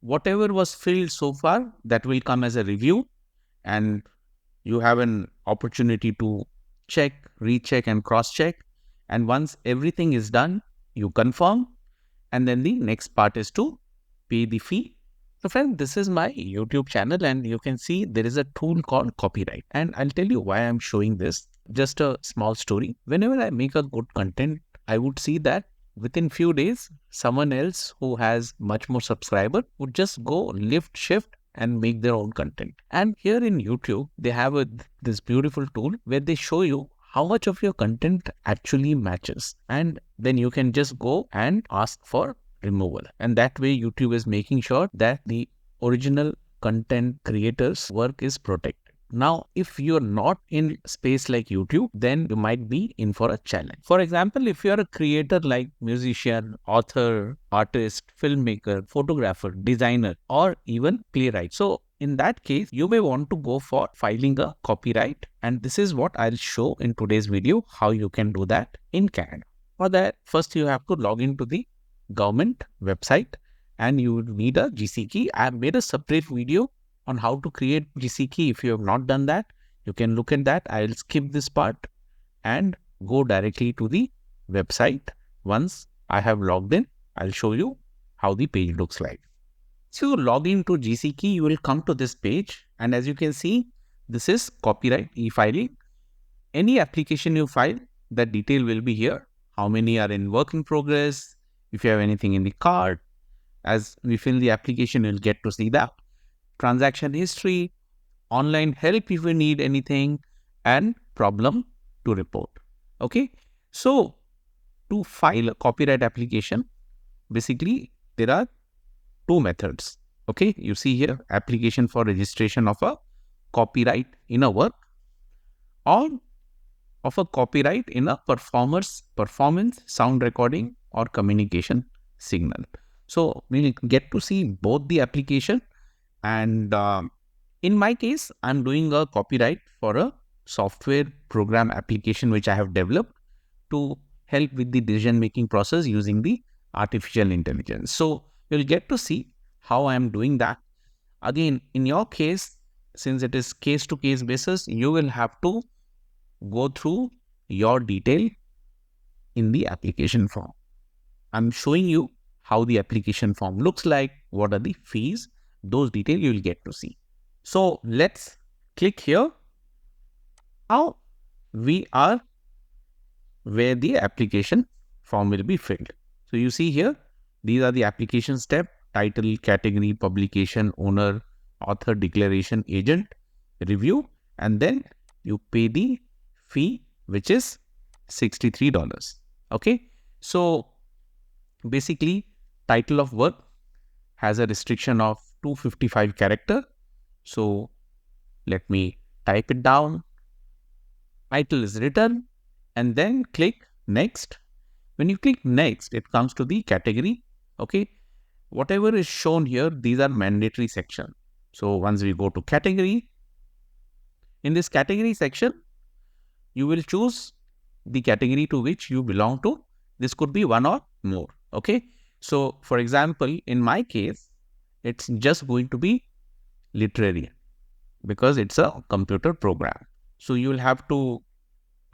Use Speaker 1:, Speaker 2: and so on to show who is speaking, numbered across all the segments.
Speaker 1: whatever was filled so far, that will come as a review, and you have an opportunity to check, recheck and cross check. And once everything is done, you confirm, and then the next part is to pay the fee. So friend, this is my YouTube channel, and you can see there is a tool called copyright, and I'll tell you why I'm showing this. Just a small story. Whenever I make a good content, I would see that within few days, someone else who has much more subscriber would just go lift shift and make their own content. And here in YouTube, they have this beautiful tool where they show you how much of your content actually matches. And then you can just go and ask for removal. And that way YouTube is making sure that the original content creators' work is protected. Now, if you're not in space like YouTube, then you might be in for a challenge. For example, if you're a creator like musician, author, artist, filmmaker, photographer, designer, or even playwright. So in that case, you may want to go for filing a copyright. And this is what I'll show in today's video, how you can do that in Canada. For that, first you have to log into the government website and you would need a GC key. I have made a separate video on how to create GC key. If you have not done that, you can look at that. I'll skip this part and go directly to the website. Once I have logged in, I'll show you how the page looks like. So you log into GC key, you will come to this page, and as you can see, this is copyright e-filing. Any application you file, that detail will be here. How many are in work in progress, if you have anything in the cart. As we fill the application, you'll get to see that. Transaction history, online help if you need anything, and problem to report. Okay. So to file a copyright application, basically there are two methods. Okay. You see here, application for registration of a copyright in a work, or of a copyright in a performance, sound recording, or communication signal. So we'll get to see both the application. And in my case, I'm doing a copyright for a software program application which I have developed to help with the decision-making process using the artificial intelligence. So you'll get to see how I'm doing that. Again, in your case, since it is case-to-case basis, you will have to go through your detail in the application form. I'm showing you how the application form looks like, what are the fees, those details you will get to see. So let's click here. How we are where the application form will be filled. So you see here, these are the application step: title, category, publication, owner, author, declaration, agent, review, and then you pay the fee, which is $63. Okay. So basically, title of work has a restriction of 255 character. So let me type it down. Title is written, and then click next. When you click next, it comes to the category. Okay. Whatever is shown here, these are mandatory section. So once we go to category, in this category section, you will choose the category to which you belong to. This could be one or more. Okay. So for example, in my case, it's just going to be literary because it's a computer program. So you will have to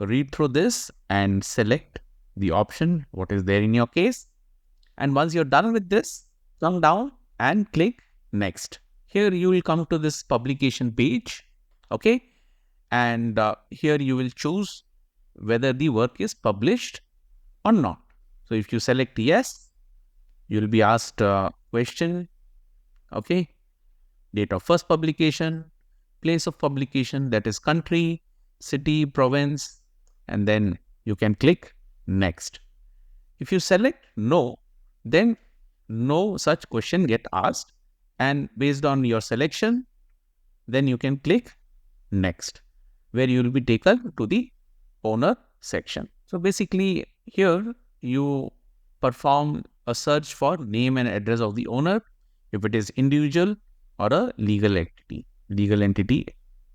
Speaker 1: read through this and select the option, what is there in your case. And once you're done with this, come down and click next. Here you will come to this publication page. Okay. And here you will choose whether the work is published or not. So if you select yes, you will be asked a question. Okay. Date of first publication, place of publication, that is country, city, province, and then you can click next. If you select no, then no such question get asked, and based on your selection, then you can click next, where you will be taken to the owner section. So basically here you perform a search for name and address of the owner, if it is individual or a legal entity. Legal entity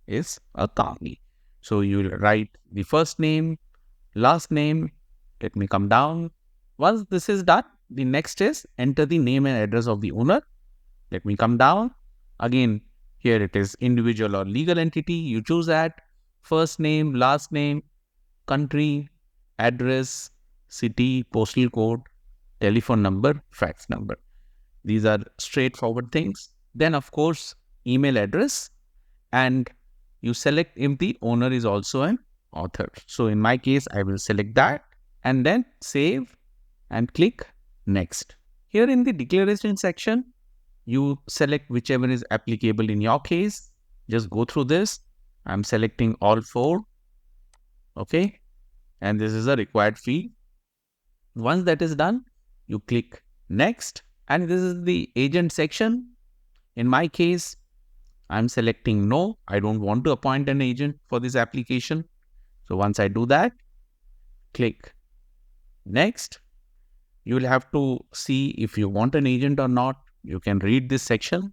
Speaker 1: is a company. So you will write the first name, last name. Let me come down. Once this is done, the next is enter the name and address of the owner. Let me come down. Again, here it is individual or legal entity. You choose that. First name, last name, country, address, city, postal code, telephone number, fax number. These are straightforward things. Then, of course, email address, and you select if the owner is also an author. So in my case, I will select that and then save and click next. Here in the declaration section, you select whichever is applicable in your case. Just go through this. I'm selecting all four. Okay. And this is a required field. Once that is done, you click next. And this is the agent section. In my case, I'm selecting no. I don't want to appoint an agent for this application. So once I do that, click next. You will have to see if you want an agent or not. You can read this section.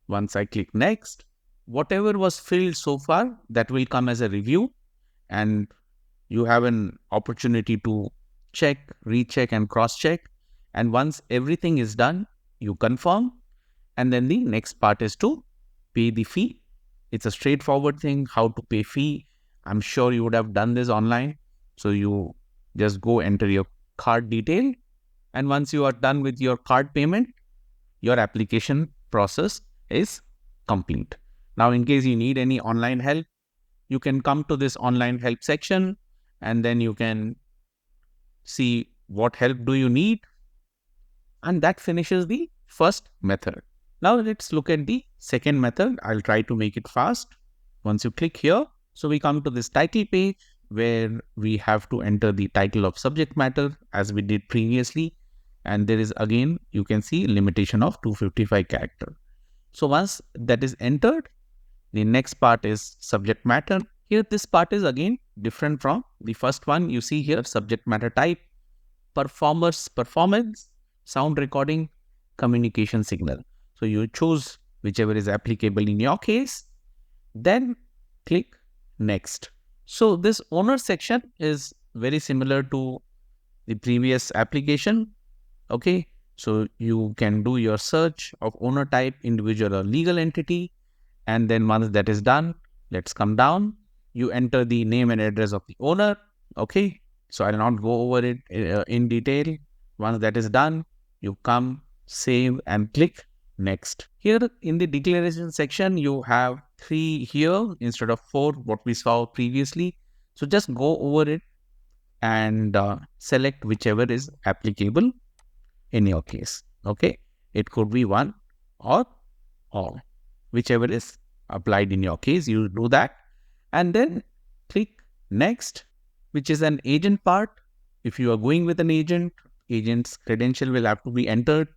Speaker 1: Once I click next, whatever was filled so far, that will come as a review, and you have an opportunity to check, recheck and cross-check. And once everything is done, you confirm. And then the next part is to pay the fee. It's a straightforward thing, how to pay fee. I'm sure you would have done this online. So you just go enter your card detail. And once you are done with your card payment, your application process is complete. Now, in case you need any online help, you can come to this online help section and then you can see what help do you need. And that finishes the first method. Now let's look at the second method. I'll try to make it fast. Once you click here, so we come to this title page where we have to enter the title of subject matter as we did previously. And there is again, you can see limitation of 255 character. So once that is entered, the next part is subject matter. Here, this part is again different from the first one. You see here, subject matter type, performer's performance, sound recording, communication signal. So you choose whichever is applicable in your case, then click next. So this owner section is very similar to the previous application. Okay, so you can do your search of owner type, individual or legal entity. And then once that is done, let's come down. You enter the name and address of the owner. Okay, so I'll not go over it in detail. Once that is done, you come, save and click next. Here in the declaration section, you have 3 here instead of 4, what we saw previously. So just go over it and select whichever is applicable in your case. Okay, it could be one or all, whichever is applied in your case, you do that and then click next, which is an agent part. If you are going with an agent, agent's credential will have to be entered.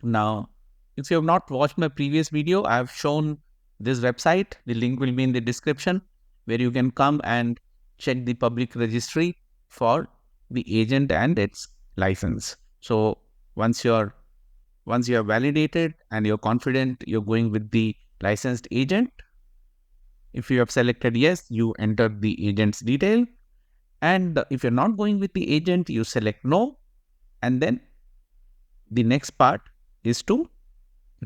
Speaker 1: Now, if you have not watched my previous video, I have shown this website. The link will be in the description where you can come and check the public registry for the agent and its license. So once you are validated and you're confident you're going with the licensed agent, if you have selected yes, you enter the agent's detail. And if you're not going with the agent, you select no. And then the next part is to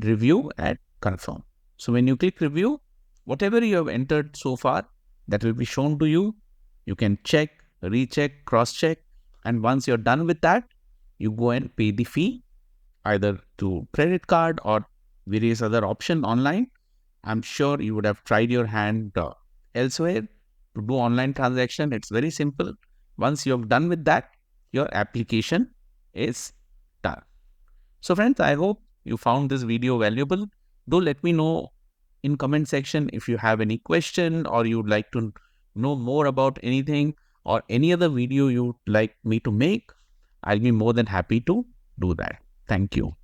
Speaker 1: review and confirm. So when you click review, whatever you have entered so far, that will be shown to you. You can check, recheck, cross-check. And once you're done with that, you go and pay the fee either through credit card or various other option online. I'm sure you would have tried your hand elsewhere to do online transaction. It's very simple. Once you have done with that, your application is done. So friends, I hope you found this video valuable. Do let me know in comment section if you have any question or you would like to know more about anything or any other video you would like me to make. I'll be more than happy to do that. Thank you.